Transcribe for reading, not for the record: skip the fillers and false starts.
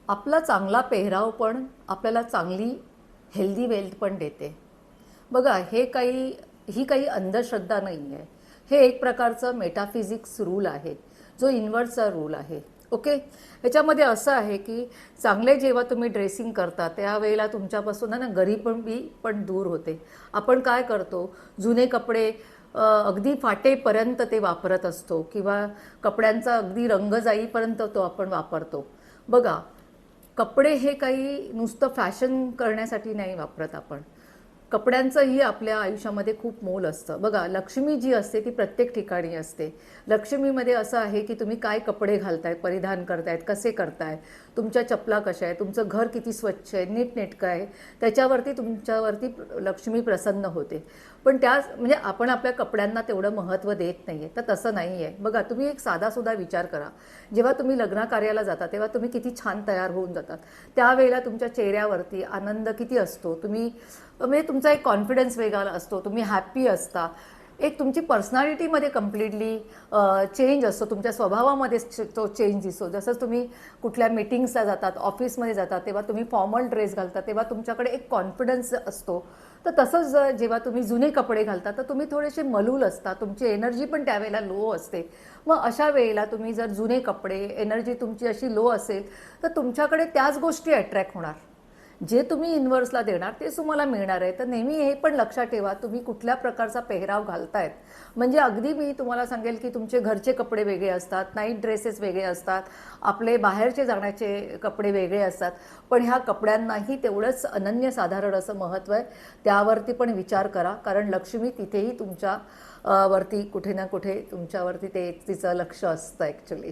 आपला चांगला पेहराव पण आपल्याला चांगली हेल्दी वेल्थ पण देते. बघा, ही काही अंधश्रद्धा नाही आहे. हे एक प्रकारचं मेटाफिजिक्स रूल आहे, जो इन्व्हर्सचा रूल आहे. ओके. ह्याच्यामध्ये असं आहे की चांगले जेव्हा तुम्ही ड्रेसिंग करता त्यावेळेला तुमच्यापासून ना गरीबी पण दूर होते. आपण काय करतो, जुने कपडे अगदी फाटेपर्यंत ते वापरत असतो किंवा कपड्यांचा अगदी रंग जाईपर्यंत तो आपण वापरतो. बघा, कपडे हे काही नुसतं फॅशन करण्यासाठी नाही वापरत आपण. कपड्यांचंही आपल्या आयुष्यामध्ये खूप मोल असतं. बघा, लक्ष्मी जी असते ती प्रत्येक ठिकाणी असते. लक्ष्मीमध्ये असं आहे की तुम्ही काय कपडे घालताय, परिधान करतायत, कसे करताय, तुमच्या चपला कशा आहे, तुमचं घर किती स्वच्छ आहे, नीटनेटकं आहे, त्याच्यावरती तुमच्यावरती लक्ष्मी प्रसन्न होते. पण त्याच म्हणजे आपण आपल्या कपड्यांना तेवढं महत्त्व देत नाही आहे. तर तसं नाही आहे. बघा, तुम्ही एक साधासुद्धा विचार करा. जेव्हा तुम्ही लग्नकार्याला जाता तेव्हा तुम्ही किती छान तयार होऊन जातात. त्यावेळेला तुमच्या चेहऱ्यावरती आनंद किती असतो. तुम्ही म्हणजे तुमचा एक कॉन्फिडन्स वेगळा असतो, तुम्ही हॅप्पी असता. एक तुमची पर्सनॅलिटीमध्ये कम्प्लिटली चेंज असतो, तुमच्या स्वभावामध्ये तो चेंज दिसतो. जसं तुम्ही कुठल्या मीटिंग्सला जातात, ऑफिसमध्ये जातात, तेव्हा तुम्ही फॉर्मल ड्रेस घालता, तेव्हा तुमच्याकडे एक कॉन्फिडन्स असतो. तर तसंच जेव्हा तुम्ही जुने कपडे घालता तर तुम्ही थोडेसे मलूल असता, तुमची एनर्जी पण त्यावेळेला लो असते. मग अशा वेळेला तुम्ही जर जुने कपडे, एनर्जी तुमची अशी लो असेल तर तुमच्याकडे त्याच गोष्टी अट्रॅक्ट होणार. जे तुम्ही इन्व्हर्सला देणार तेच तुम्हाला मिळणार आहे. तर नेहमी हे पण लक्षात ठेवा, तुम्ही कुठल्या प्रकारचा पेहराव घालतायत. म्हणजे अगदी मी तुम्हाला सांगेल की तुमचे घरचे कपडे वेगळे असतात, नाईट ड्रेसेस वेगळे असतात, आपले बाहेरचे जाण्याचे कपडे वेगळे असतात, पण ह्या कपड्यांनाही तेवढंच अनन्यसाधारण असं महत्त्व आहे. त्यावरती पण विचार करा, कारण लक्ष्मी तिथेही तुमच्या वरती कुठे ना कुठे तुमच्यावरती तिचं लक्ष असतं ॲक्च्युली.